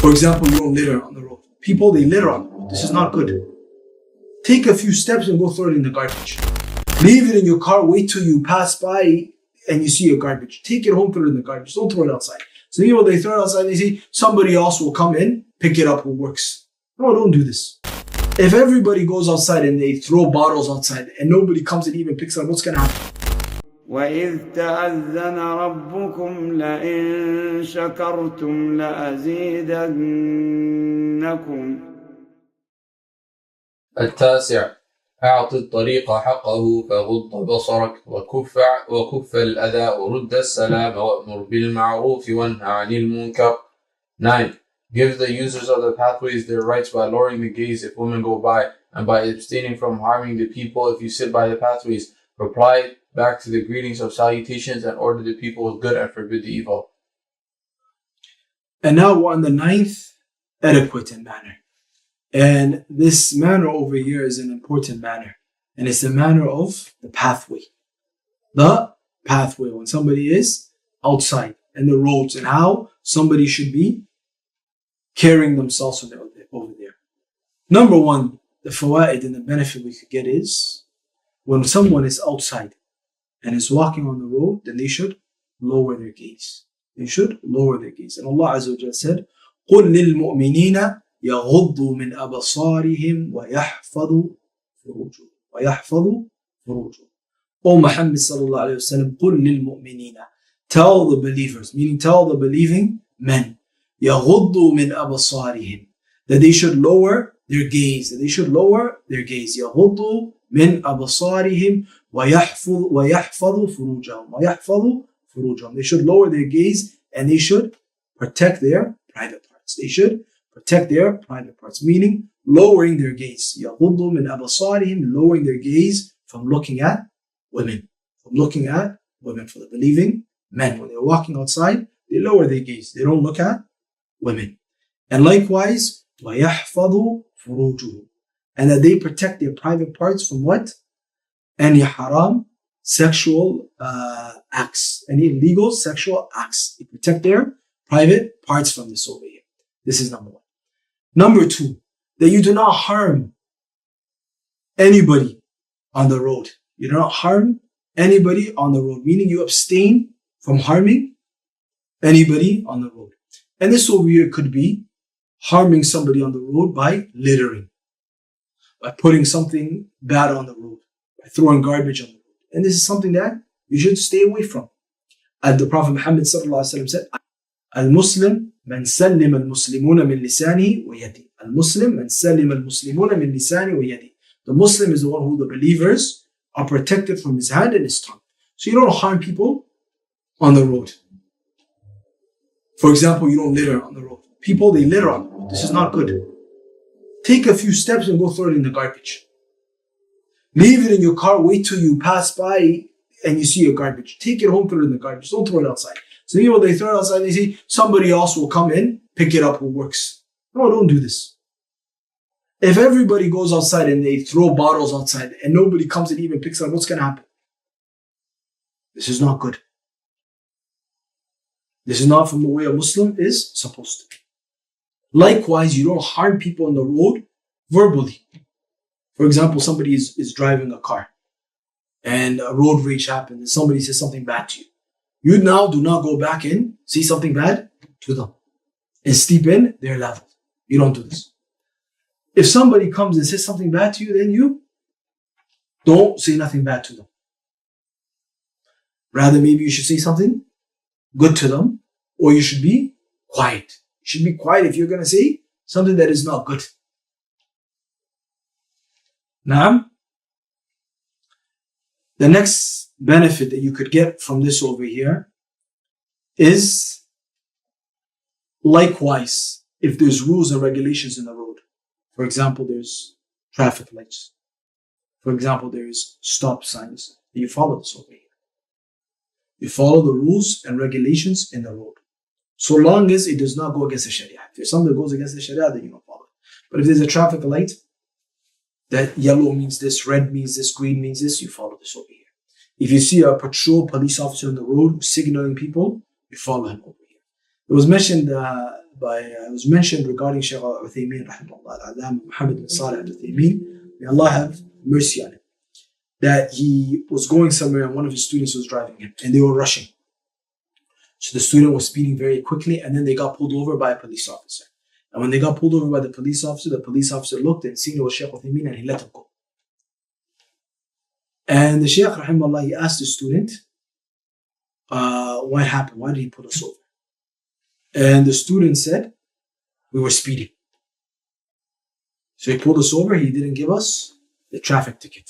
For example, you don't litter on the road. People, they litter on the road. This is not good. Take a few steps and go throw it in the garbage. Leave it in your car, wait till you pass by and you see your garbage. Take it home, throw it in the garbage. Don't throw it outside. So people, they throw it outside, they say, somebody else will come in, pick it up who works. No, don't do this. If everybody goes outside and they throw bottles outside and nobody comes and even picks it up, what's going to happen? وَإِذْ تَأَذَّنَ رَبُّكُمْ لَئِن شَكَرْتُمْ لَأَزِيدَنَّكُمْ. التاسع أعط الطريق حقه فغض بصرك وكف الأذى ورد السلام وأمر بالمعروف وانهى عن المنكر. 9. Give the users of the pathways their rights by lowering the gaze if women go by, and by abstaining from harming the people if you sit by the pathways. Reply back to the greetings of salutations and order the people with good and forbid the evil. And now we're on the 9th, etiquette and manner. And this manner over here is an important manner. And it's the manner of the pathway. The pathway, when somebody is outside, and the roads, and how somebody should be carrying themselves over there. Number 1, the fawaid and the benefit we could get is, when someone is outside and is walking on the road, then they should lower their gaze. They should lower their gaze. And Allah Azza wa Jalla said, قُلْ لِلْمُؤْمِنِينَ يغضوا من أبصارهم ويحفظوا فروجهم. O Muhammad sallallahu alayhi wa sallam, قل للمؤمنين, tell the believers, meaning tell the believing men, يغضوا من أبصارهم, that they should lower their gaze, يغضوا من أبصارهم ويحفظوا فروجهم. They should lower their gaze and they should protect their private parts. Meaning lowering their gaze. يغضوا من أبصارهم, lowering their gaze from looking at women. For the believing men, when they're walking outside, they lower their gaze. They don't look at women. And likewise, وَيَحْفَظُوا فُرُوجُهُ, and that they protect their private parts from what? Any haram, sexual acts, any illegal sexual acts. They protect their private parts from this over here. This is number 1. Number 2, that you do not harm anybody on the road. You do not harm anybody on the road, meaning you abstain from harming anybody on the road. And this over here could be harming somebody on the road by littering, by putting something bad on the road, by throwing garbage on the road. And this is something that you should stay away from. As the Prophet Muhammad said, Al-Muslim man sallim al-Muslimuna min lisani wa yadi. Al-Muslim man sallim al-Muslimuna min lisani wa yadi. The Muslim is the one who the believers are protected from his hand and his tongue. So you don't harm people on the road. For example, you don't litter on the road. People, they litter on the road. This is not good. Take a few steps and go throw it in the garbage. Leave it in your car, wait till you pass by and you see your garbage. Take it home, throw it in the garbage. Don't throw it outside. So people, they throw it outside, they say, somebody else will come in, pick it up who works. No, don't do this. If everybody goes outside and they throw bottles outside and nobody comes and even picks it up, what's going to happen? This is not good. This is not from the way a Muslim is supposed to be. Likewise, you don't harm people on the road verbally. For example, somebody is driving a car and a road rage happens and somebody says something bad to you. You now do not go back and say something bad to them and steep in their level. You don't do this. If somebody comes and says something bad to you, then you don't say nothing bad to them. Rather, maybe you should say something good to them, or you should be quiet. You should be quiet if you're going to say something that is not good. Now, the next benefit that you could get from this over here is, likewise, if there's rules and regulations in the road. For example, there's traffic lights. For example, there's stop signs. You follow this over here. You follow the rules and regulations in the road. So long as it does not go against the Sharia. If there's something that goes against the Sharia, then you don't follow it. But if there's a traffic light, that yellow means this, red means this, green means this, you follow this over here. If you see a police officer on the road signaling people, you follow him over here. It was mentioned was mentioned regarding Shaykh Uṣaymī rahimahullah, Al-Ādāb Muhammad bin Ṣāliḥ Al-Uṣaymī, may Allah have mercy on him, that he was going somewhere and one of his students was driving him and they were rushing. So the student was speeding very quickly and then they got pulled over by a police officer. And when they got pulled over by the police officer looked and seen it was Shaykh Uṣaymī and he let him go. And the Shaykh rahimahullah, he asked the student, what happened? Why did he pull us over? And the student said, we were speeding. So he pulled us over, he didn't give us the traffic ticket.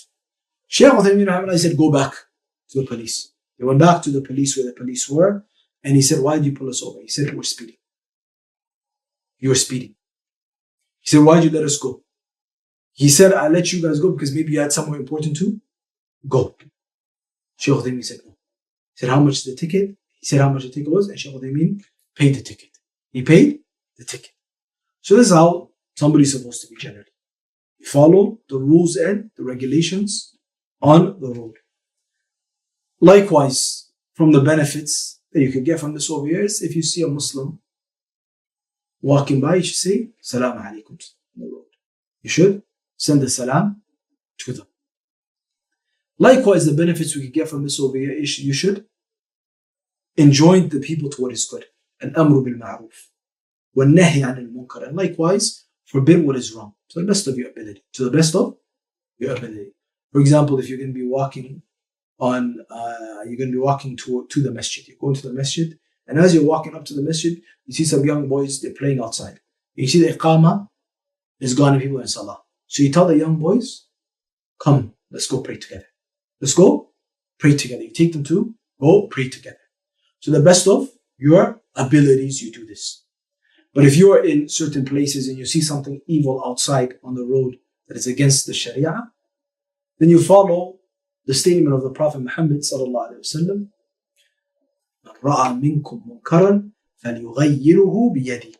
Shaykh Uṣaymī said, go back to the police. They went back to the police where the police were, and he said, why did you pull us over? He said, we're speeding. You were speeding. He said, why did you let us go? He said, I let you guys go because maybe you had somewhere important to go. Shaykh Uṣaymī said, no. He said, how much is the ticket? He said how much the ticket was, and Shaykh Uṣaymī paid the ticket. He paid the ticket. So this is how somebody's supposed to be generally. You follow the rules and the regulations on the road. Likewise, from the benefits that you can get from this over here is if you see a Muslim walking by, you should say, Salaam alaikum on the road. You should send a salam to them. Likewise, the benefits we can get from this over here is you should enjoin the people to what is good. Al-amru bil-ma'ruf. Wal-nahi anil-munkar. And likewise, forbid what is wrong. To the best of your ability. To the best of your ability. For example, if you're going to be walking to the masjid. You're going to the masjid, and as you're walking up to the masjid, you see some young boys, they're playing outside. You see the iqamah is gone and people in salah. So you tell the young boys, come, let's go pray together. Let's go pray together. You take them to go pray together. So the best of your abilities, you do this. But if you are in certain places and you see something evil outside on the road that is against the Sharia, then you follow the statement of the Prophet Muhammad sallallahu alaihi wasallam, "Man ra'a minkum munkaran falyughayyirhu biyadihi,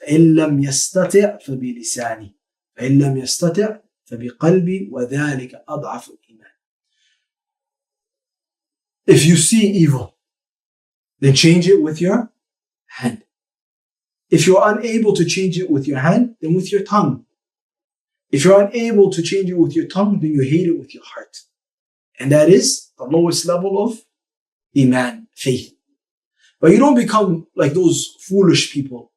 فإن لم يستطع فبلسانه, فإن لم يستطع فبقلبه, وذلك أضعف الإيمان." If you see evil, then change it with your hand. If you're unable to change it with your hand, then with your tongue. If you're unable to change it with your tongue, then you hate it with your heart. And that is the lowest level of Iman, faith. But you don't become like those foolish people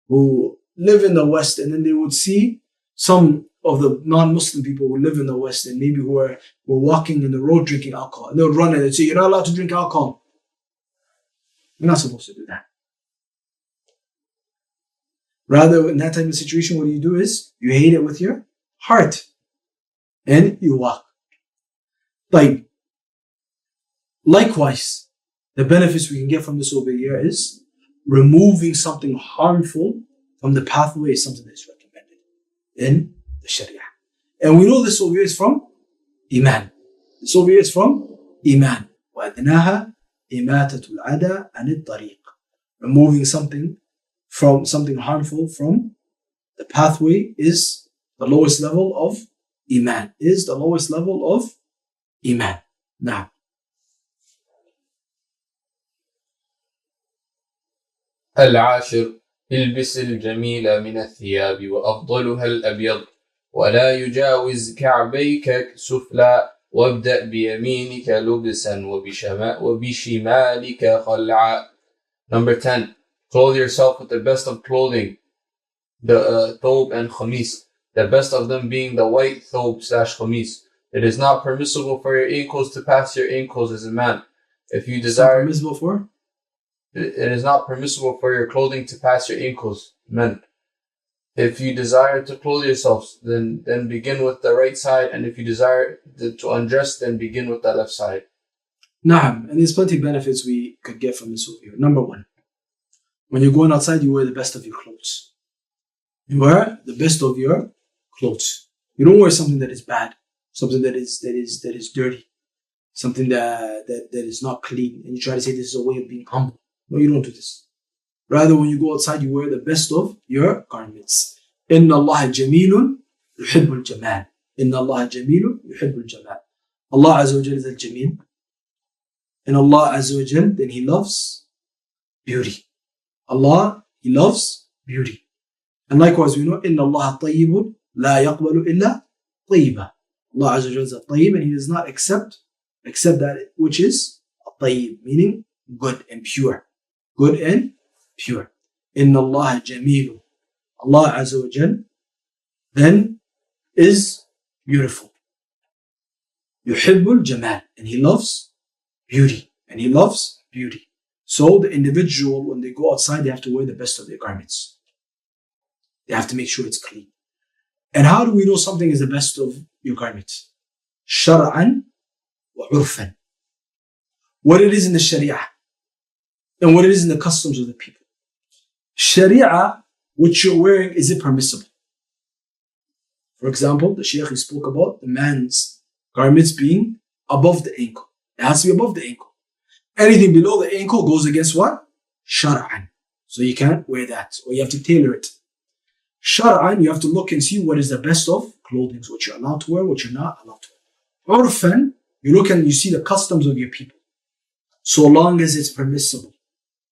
who live in the West and then they would see some of the non-Muslim people who live in the West and maybe who were walking in the road drinking alcohol. And they would run and they'd say, you're not allowed to drink alcohol. You're not supposed to do that. Rather, in that type of situation, what you do is you hate it with your heart and you walk. Likewise, the benefits we can get from this over here is removing something harmful from the pathway is something that is recommended in the Sharia. And we know this over here is from Iman. This over here is from Iman. وَأَدْنَاهَا إِمَاتَةُ الْعَدَى عَنِ الطَّرِيقِ. Removing something harmful from the pathway is the lowest level of Iman. Is the lowest level of Iman. Now, العاشر البس الجميل من الثياب وأفضلها الأبيض ولا يجاوز كعبيك سفلى وابدأ بيمينك لبسا وبشمالك خلعا. Number 10. Clothe yourself with the best of clothing, the thobe and khamis, the best of them being the white thobe / khamis. It is not permissible for your ankles to pass your ankles as a man. If you desire, it is not permissible for your clothing to pass your ankles, men. If you desire to clothe yourselves, then begin with the right side, and if you desire to undress, then begin with the left side. Naam, and there's plenty of benefits we could get from this over here. Number 1, when you're going outside, you wear the best of your clothes. You wear the best of your clothes. You don't wear something that is bad, something that is dirty, something that is not clean, and you try to say this is a way of being humble. No, you don't do this. Rather, when you go outside, you wear the best of your garments. Inna Allah jamilun yuhibbul jamal. Inna Allah jamilun yuhibbul jamal. Allah Azza wa Jal is al-jameel. And Allah Azza wa Jal, then He loves beauty. Allah, He loves beauty. And likewise, we know, إِنَّ اللَّهَ طَيِّبٌ لَا يَقْبَلُ إِلَّا طَيِّبًا. Allah Azza wa Jalla is a tayyib, and He does not accept that which is a tayyib, meaning good and pure. Good and pure. إِنَّ اللَّهَ جَمِيلٌ. Allah Azza wa Jalla then is beautiful. يُحِبُّ الْجَمَالِ. And He loves beauty. And He loves beauty. So the individual, when they go outside, they have to wear the best of their garments. They have to make sure it's clean. And how do we know something is the best of your garments? شرعا وعرفا. What it is in the Sharia and what it is in the customs of the people. Sharia, what you're wearing, is it permissible? For example, the Shaykh spoke about the man's garments being above the ankle. It has to be above the ankle. Anything below the ankle goes against what? Shar'an. So you can't wear that, or you have to tailor it. Shar'an, you have to look and see what is the best of clothing, what you're allowed to wear, what you're not allowed to wear. Urfan, you look and you see the customs of your people. So long as it's permissible.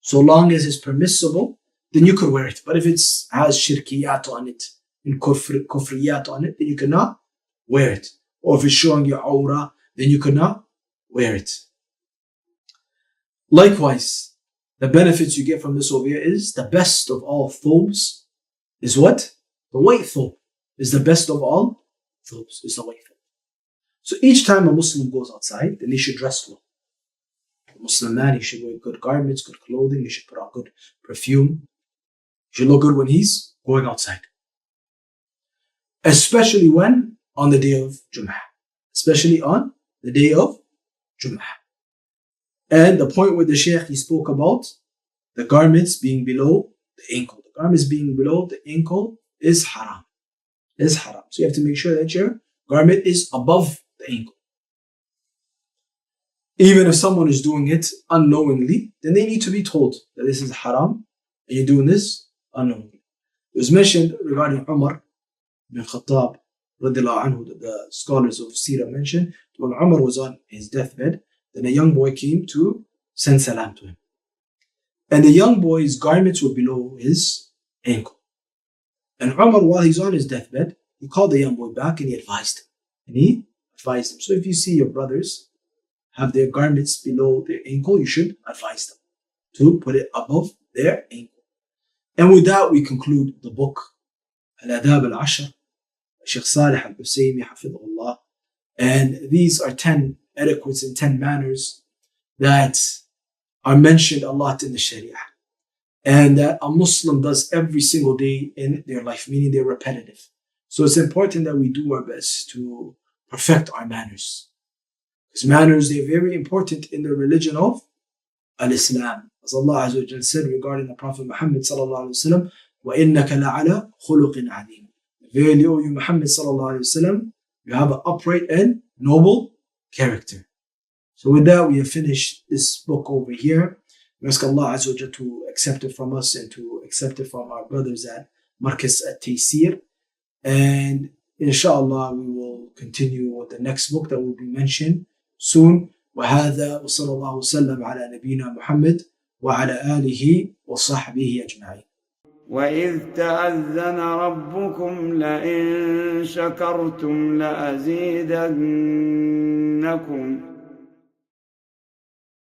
So long as it's permissible, then you could wear it. But if it has shirkiyat on it, and kufriyat on it, then you cannot wear it. Or if it's showing your aura, then you cannot wear it. Likewise, the benefits you get from this over here is the best of all thobes is what? The white thobe is the best of all thobes, is the white thobe. So each time a Muslim goes outside, then he should dress well. A Muslim man, he should wear good garments, good clothing, he should put on good perfume. He should look good when he's going outside. Especially when on the day of Jum'ah. Especially on the day of Jum'ah. And the point where the Shaykh, he spoke about the garments being below the ankle. The garments being below the ankle is haram. Is haram. So you have to make sure that your garment is above the ankle. Even if someone is doing it unknowingly, then they need to be told that this is haram and you're doing this unknowingly. It was mentioned regarding Umar bin Khattab, radiallahu anhu, that the scholars of Sirah mentioned, when Umar was on his deathbed, then a young boy came to send salam to him. And the young boy's garments were below his ankle. And Umar, while he's on his deathbed, he called the young boy back and he advised him. So if you see your brothers have their garments below their ankle, you should advise them to put it above their ankle. And with that, we conclude the book Al-Ādāb al Asharah, Shaykh Ṣāliḥ al Uṣaymī, حفظه الله. And these are 10 etiquettes and 10 manners that are mentioned a lot in the Sharia, and that a Muslim does every single day in their life, meaning they're repetitive. So it's important that we do our best to perfect our manners. Because manners, they're very important in the religion of Al-Islam. As Allah Azza wa Jalla said regarding the Prophet Muhammad sallallahu alaihi wasallam, وَإِنَّكَ لَعَلَى خُلُقٍ عَظِيمٍ. Verily, O you Muhammad sallallahu alaihi wasallam, you have an upright and noble character. So with that, we have finished this book over here. We ask Allah Azza wa Jalla to accept it from us and to accept it from our brothers at Markaz at-Taysir. And inshallah, we will continue with the next book that will be mentioned soon. وهذا وصلى الله وسلم على نبينا محمد وعلى آله وصحبه أجمعين. وإذ تأذن ربكم لئن شكرتم لأزيدنكم